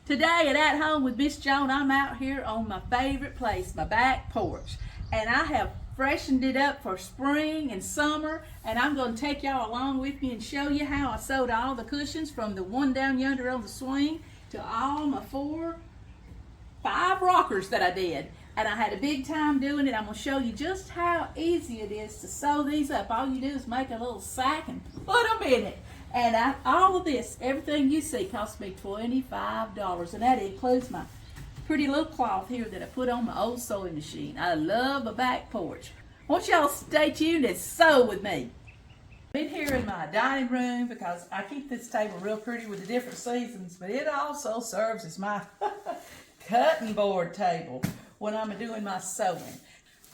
Today at Home with Miss Joan, I'm out here on my favorite place, my back porch. And I have freshened it up for spring and summer. And I'm going to take y'all along with me and show you how I sewed all the cushions from the one down yonder on the swing to all my 5 rockers that I did. And I had a big time doing it. I'm going to show you just how easy it is to sew these up. All you do is make a little sack and put them in it. And all of this, everything you see, cost me $25. And that includes my pretty little cloth here that I put on my old sewing machine. I love a back porch. I want y'all to stay tuned and sew with me. I'm here in my dining room because I keep this table real pretty with the different seasons, but it also serves as my cutting board table when I'm doing my sewing.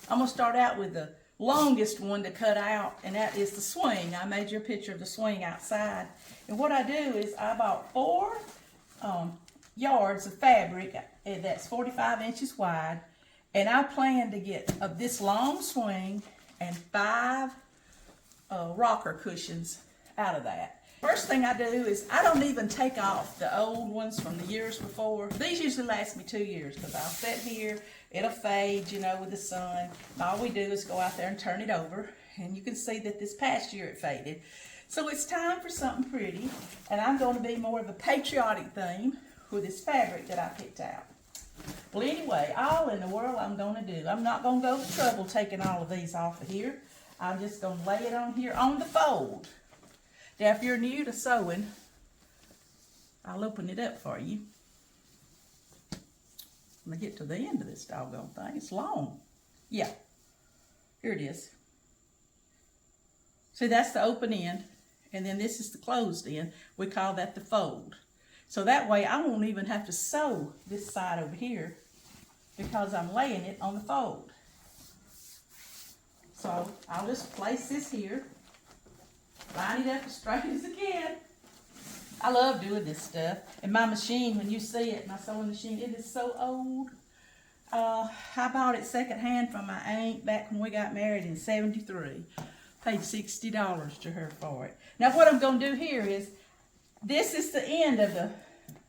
I'm going to start out with the longest one to cut out, and that is the swing. I made you a picture of the swing outside. And what I do is I bought 4 yards of fabric that's 45 inches wide, and I plan to get this long swing and 5 rocker cushions out of that. First thing I do is I don't even take off the old ones from the years before. These usually last me 2 years because I'll sit here, it'll fade, you know, with the sun. And all we do is go out there and turn it over, and you can see that this past year it faded. So it's time for something pretty, and I'm going to be more of a patriotic theme with this fabric that I picked out. Well, anyway, all in the world I'm going to do. I'm not going to go to trouble taking all of these off of here. I'm just going to lay it on here on the fold. Now, if you're new to sewing, I'll open it up for you. When I get to the end of this doggone thing, it's long. Yeah, here it is. See, that's the open end, and then this is the closed end. We call that the fold. So that way I won't even have to sew this side over here because I'm laying it on the fold. So I'll just place this here, line it up as straight as I can. I love doing this stuff. And my machine, when you see it, my sewing machine, it is so old. I bought it secondhand from my aunt back when we got married in '73. Paid $60 to her for it. Now what I'm going to do here is, this is the end of the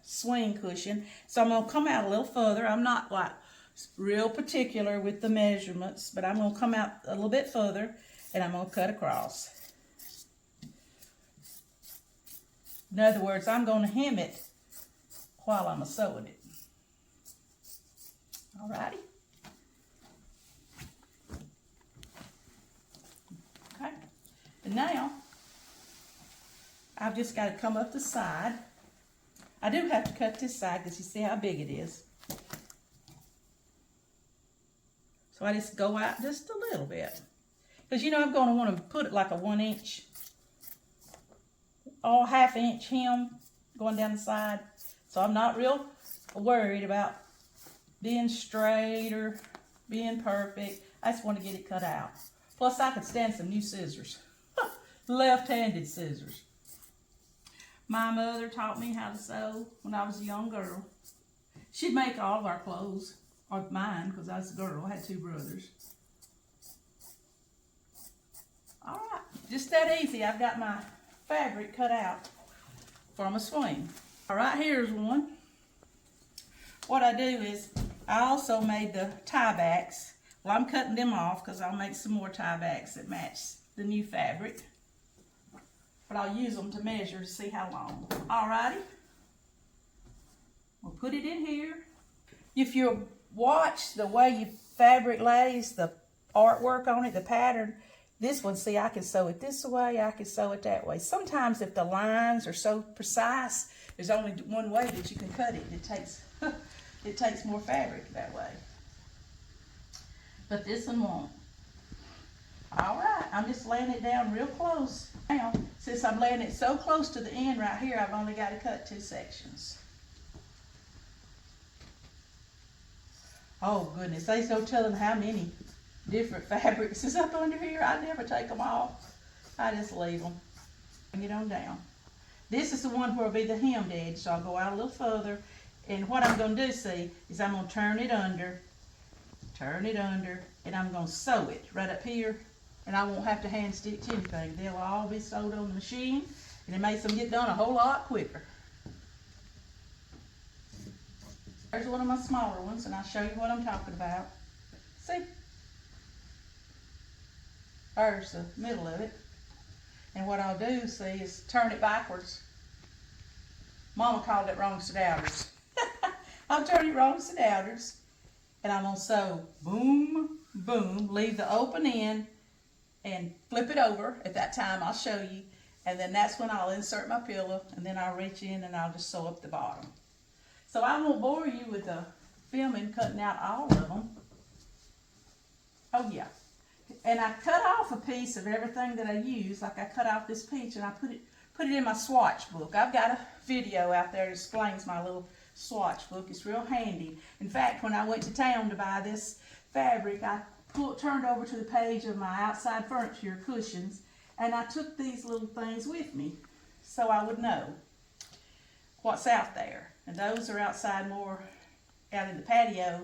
swing cushion. So I'm going to come out a little further. I'm not like real particular with the measurements, but I'm going to come out a little bit further, and I'm going to cut across. In other words, I'm going to hem it while I'm sewing it. Alrighty. Okay. And now, I've just got to come up the side. I do have to cut this side because you see how big it is. So I just go out just a little bit. Because you know I'm going to want to put it like a 1 inch or ½ inch hem going down the side. So I'm not real worried about being straight or being perfect. I just want to get it cut out. Plus I could stand some new scissors. Left-handed scissors. My mother taught me how to sew when I was a young girl. She'd make all of our clothes, or mine, because I was a girl. I had 2 brothers. All right, just that easy. I've got my fabric cut out for my swing. All right, here's one. What I do is I also made the tiebacks. Well, I'm cutting them off because I'll make some more tiebacks that match the new fabric. But I'll use them to measure to see how long. Alrighty. We'll put it in here. If you watch the way your fabric lays, the artwork on it, the pattern, this one, see, I can sew it this way, I can sew it that way. Sometimes if the lines are so precise, there's only one way that you can cut it. It takes more fabric that way. But this one won't. All right, I'm just laying it down real close. Now, since I'm laying it so close to the end right here, I've only got to cut 2 sections. Oh goodness, there's no telling how many different fabrics is up under here. I never take them off. I just leave them. Bring it on down. This is the one where will be the hemmed edge, so I'll go out a little further. And what I'm going to do, see, is I'm going to turn it under, and I'm going to sew it right up here. And I won't have to hand stitch anything. They'll all be sewed on the machine, and it makes them get done a whole lot quicker. There's one of my smaller ones, and I'll show you what I'm talking about. See? There's the middle of it. And what I'll do, see, is turn it backwards. Mama called it wrong skedadders. I'll turn it wrong skedadders. And I'm going to sew boom, boom, leave the open end and flip it over. At that time, I'll show you. And then that's when I'll insert my pillow, and then I'll reach in and I'll just sew up the bottom. So I won't bore you with the filming, cutting out all of them. Oh yeah. And I cut off a piece of everything that I use. Like I cut off this piece and I put it in my swatch book. I've got a video out there that explains my little swatch book. It's real handy. In fact, when I went to town to buy this fabric, I turned over to the page of my outside furniture cushions, and I took these little things with me so I would know what's out there. And those are outside, more out in the patio.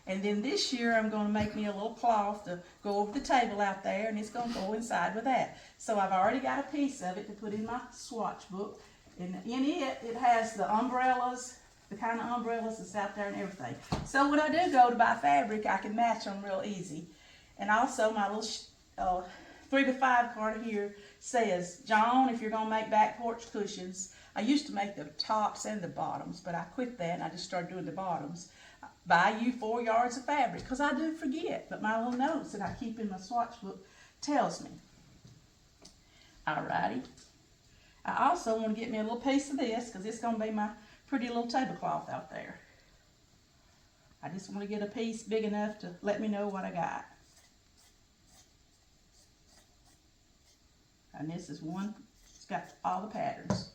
And then this year I'm going to make me a little cloth to go over the table out there, and it's going to go inside with that. So I've already got a piece of it to put in my swatch book. And in it, it has the umbrellas, the kind of umbrellas that's out there and everything. So when I do go to buy fabric, I can match them real easy. And also my little 3x5 card here says, Joan, if you're going to make back porch cushions, I used to make the tops and the bottoms, but I quit that and I just started doing the bottoms. Buy you 4 yards of fabric, because I do forget, but my little notes that I keep in my swatch book tells me. Alrighty. I also want to get me a little piece of this, because it's going to be my pretty little tablecloth out there. I just want to get a piece big enough to let me know what I got. And this is one, it's got all the patterns.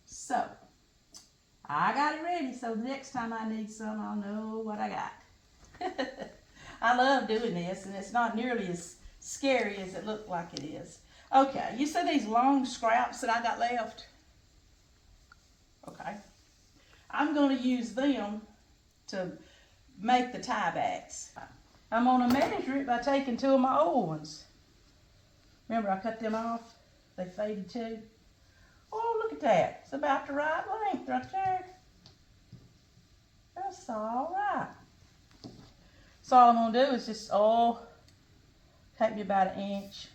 So, I got it ready, so the next time I need some, I'll know what I got. I love doing this, and it's not nearly as scary as it looked like it is. Okay, you see these long scraps that I got left? Okay. I'm going to use them to make the tiebacks. I'm going to measure it by taking 2 of my old ones. Remember, I cut them off? They faded too. Oh, look at that. It's about the right length right there. That's all right. So all I'm going to do is just, take me about 1 inch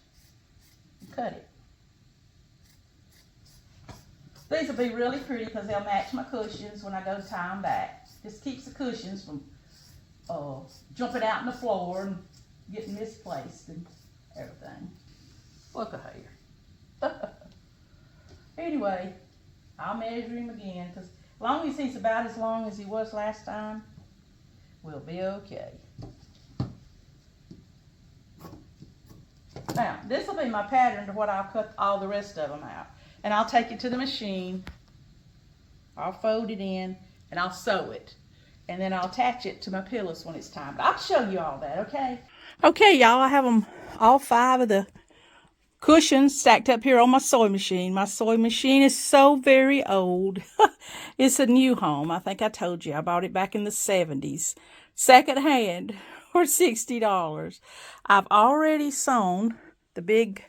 and cut it. These will be really pretty because they'll match my cushions when I go to tie them back. Just keeps the cushions from jumping out on the floor and getting misplaced and everything. Look at here. Anyway, I'll measure him again, because as long as he's about as long as he was last time, we'll be okay. Now, this will be my pattern to what I'll cut all the rest of them out. And I'll take it to the machine, I'll fold it in, and I'll sew it. And then I'll attach it to my pillows when it's time. But I'll show you all that, okay? Okay, y'all, I have them, all 5 of the cushions stacked up here on my sewing machine. My sewing machine is so very old. It's a new home. I think I told you. I bought it back in the 70s. Second hand for $60. I've already sewn the big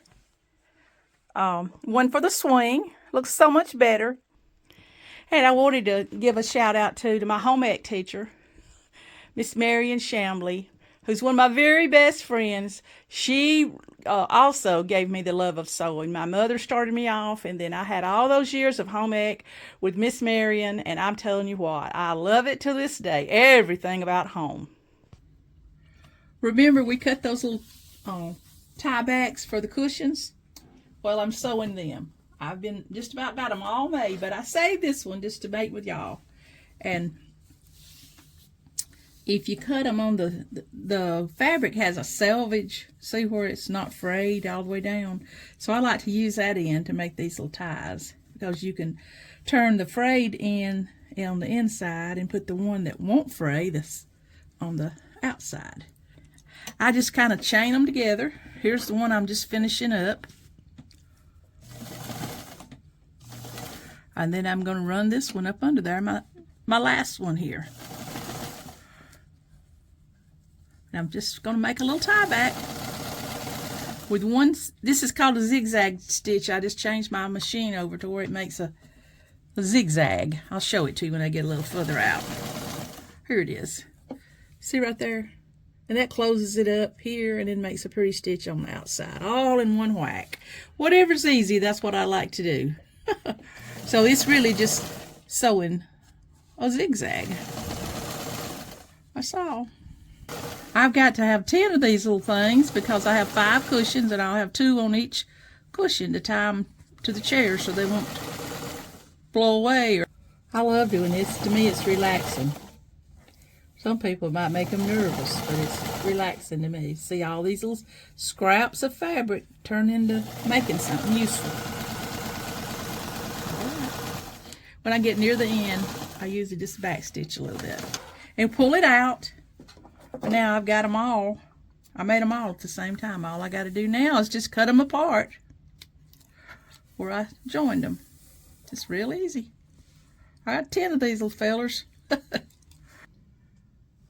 one for the swing. Looks so much better. And I wanted to give a shout out to my home ec teacher, Miss Marion Shambley, who's one of my very best friends. She also gave me the love of sewing. My mother started me off, and then I had all those years of home ec with Miss Marion, and I'm telling you what, I love it to this day. Everything about home. Remember, we cut those little tiebacks for the cushions? Well, I'm sewing them. I've been just about got them all made, but I saved this one just to make with y'all. And if you cut them on the fabric has a selvage, see where it's not frayed all the way down. So I like to use that end to make these little ties, because you can turn the frayed end on the inside and put the one that won't fray this on the outside. I just kind of chain them together. Here's the one I'm just finishing up. And then I'm going to run this one up under there, my last one here. And I'm just going to make a little tie back with one. This is called a zigzag stitch. I just changed my machine over to where it makes a zigzag. I'll show it to you when I get a little further out. Here it is. See right there? And that closes it up here and then makes a pretty stitch on the outside, all in one whack. Whatever's easy, that's what I like to do. So it's really just sewing a zigzag. That's all. I've got to have 10 of these little things because I have 5 cushions and I'll have 2 on each cushion to tie them to the chair so they won't blow away. I love doing this. To me, it's relaxing. Some people might make them nervous, but it's relaxing to me. See all these little scraps of fabric turn into making something useful. All right. When I get near the end, I usually just backstitch a little bit and pull it out. But now I've got them all. I made them all at the same time. All I got to do now is just cut them apart where I joined them. It's real easy. I got 10 of these little fellers.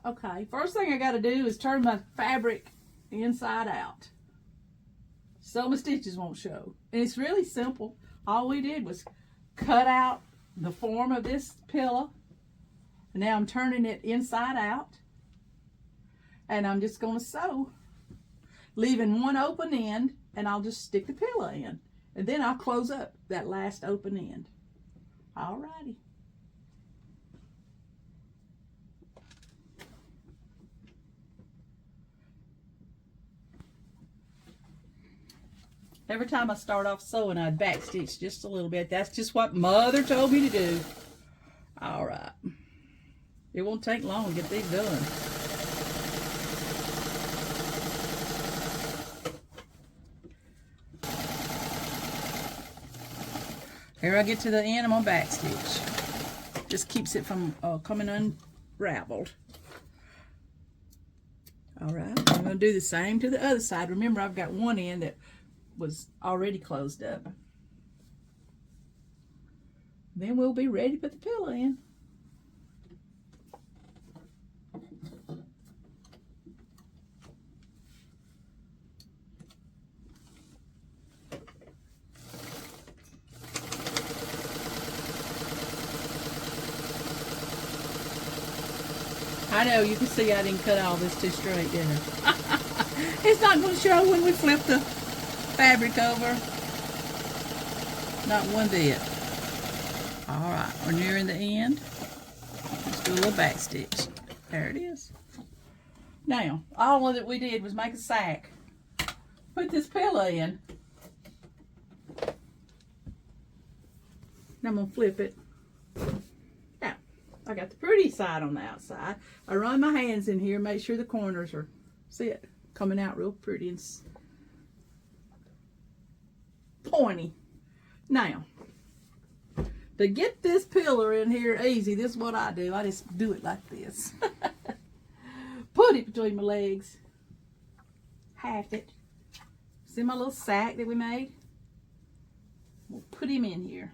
Okay, first thing I got to do is turn my fabric inside out so my stitches won't show. And it's really simple. All we did was cut out the form of this pillow. And now I'm turning it inside out. And I'm just going to sew, leaving one open end, and I'll just stick the pillow in. And then I'll close up that last open end. Alrighty. Every time I start off sewing, I'd backstitch just a little bit. That's just what Mother told me to do. Alright. It won't take long to get these done. Here I get to the end, I'm going to backstitch. Just keeps it from coming unraveled. Alright, I'm going to do the same to the other side. Remember, I've got one end that was already closed up. Then we'll be ready to put the pillow in. I know, you can see I didn't cut all this too straight, didn't I? It's not going to show when we flip the fabric over. Not one bit. Alright, we're nearing the end. Let's do a little back stitch. There it is. Now, all that we did was make a sack. Put this pillow in. Now I'm going to flip it. Now, I got the pretty side on the outside. I run my hands in here, make sure the corners are, see it, coming out real pretty and pointy. Now, to get this pillar in here easy, this is what I do. I just do it like this. Put it between my legs. Half it. See my little sack that we made? We'll put him in here.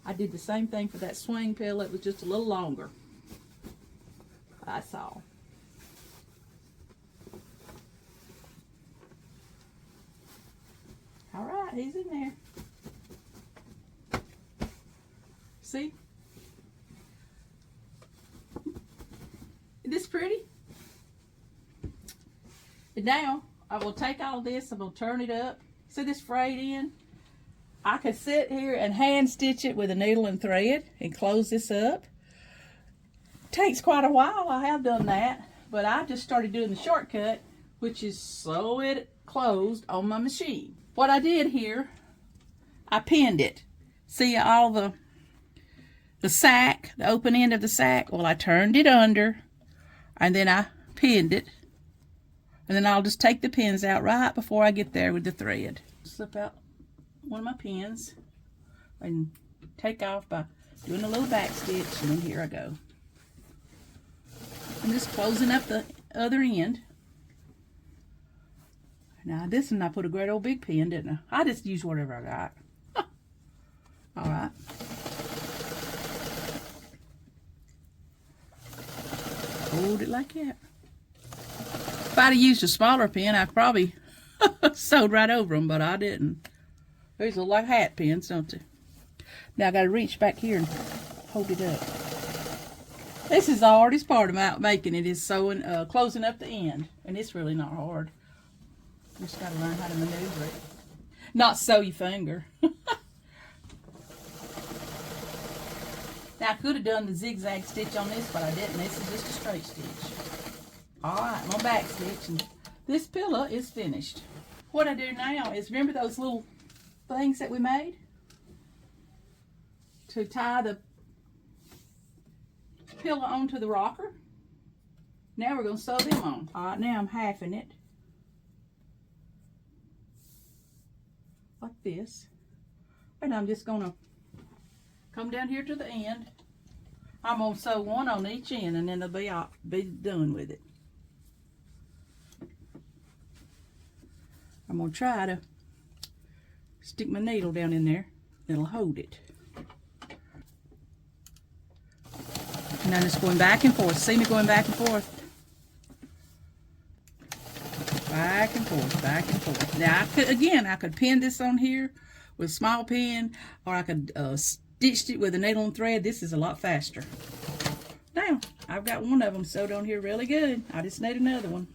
I did the same thing for that swing pillow. It was just a little longer. That's all. All right, he's in there. See? Isn't this pretty? And now, I will take all this, I'm going to turn it up. See this frayed end? I could sit here and hand stitch it with a needle and thread and close this up. Takes quite a while, I have done that. But I just started doing the shortcut, which is sew it closed on my machine. What I did here, I pinned it. See all the sack, the open end of the sack? Well, I turned it under, and then I pinned it. And then I'll just take the pins out right before I get there with the thread. Slip out one of my pins and take off by doing a little back stitch, and then here I go. I'm just closing up the other end. Now this one I put a great old big pin, didn't I? I just used whatever I got. Alright. Hold it like that. If I'd have used a smaller pin, I probably sewed right over them, but I didn't. These look like hat pins, don't they? Now I gotta reach back here and hold it up. This is the hardest part about making it, is sewing, closing up the end. And it's really not hard. You just gotta learn how to maneuver it. Not sew your finger. Now I could have done the zigzag stitch on this, but I didn't. This is just a straight stitch. Alright, my back stitch, and this pillow is finished. What I do now is, remember those little things that we made to tie the pillow onto the rocker? Now we're going to sew them on. Alright, now I'm halving it like this, and I'm just going to come down here to the end. I'm going to sew one on each end, and then I'll be done with it. I'm going to try to stick my needle down in there. It'll hold it. And I'm just going back and forth. See me going back and forth? Back and forth, back and forth. Now, I could pin this on here with a small pin, or I could stitch it with a needle and thread. This is a lot faster. Now, I've got one of them sewed on here really good. I just need another one.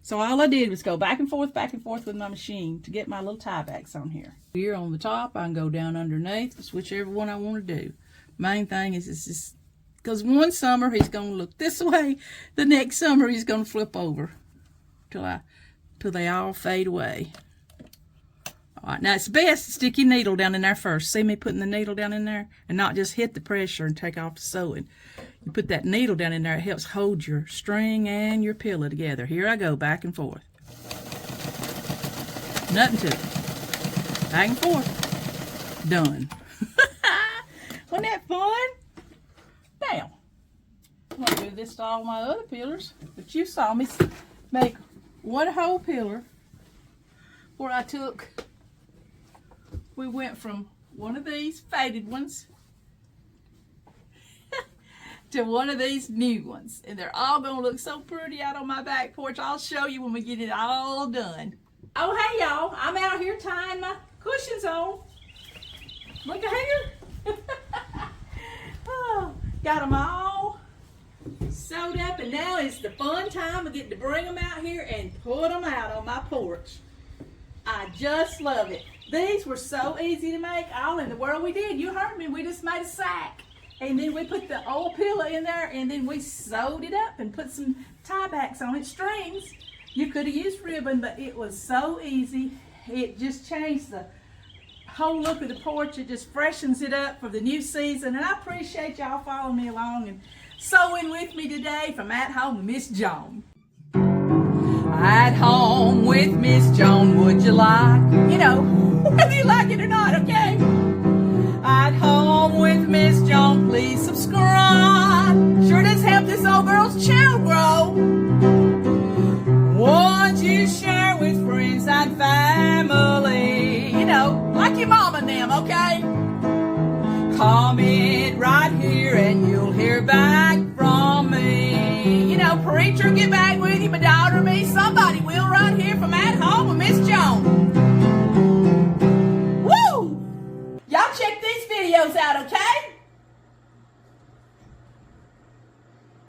So all I did was go back and forth with my machine to get my little tiebacks on here. Here on the top, I can go down underneath, whichever one I want to do. Main thing is, it's just, because one summer he's going to look this way, the next summer he's going to flip over till they all fade away. All right, now it's best to stick your needle down in there first. See me putting the needle down in there and not just hit the pressure and take off the sewing. You put that needle down in there, it helps hold your string and your pillow together. Here I go, back and forth. Nothing to it. Back and forth. Done. Wasn't that fun? Now, I'm going to do this to all my other pillars, but you saw me make one whole pillar where we went from one of these faded ones to one of these new ones, and they're all going to look so pretty out on my back porch. I'll show you when we get it all done. Oh, hey y'all, I'm out here tying my cushions on. Look at here. Oh, got them all sewed up, and now is the fun time of getting to bring them out here and put them out on my porch. I just love it. These were so easy to make. All in the world we did. You heard me. We just made a sack. And then we put the old pillow in there, and then we sewed it up and put some tiebacks on it, strings. You could have used ribbon, but it was so easy. It just changed the whole look of the porch. It just freshens it up for the new season. And I appreciate y'all following me along and sewing with me today from At Home with Miss Joan. At home with Miss Joan, would you like? You know, whether you like it or not, okay? At home with Miss Joan, please subscribe. Sure does help this old girl's channel grow. Won't you share with friends and family? You know, like your mom and them, okay? Comment right here and you'll hear back from me. You know, preacher, get back with you, my daughter, me, somebody will right here from At Home with Miss Joan. Woo! Y'all check these videos out, okay?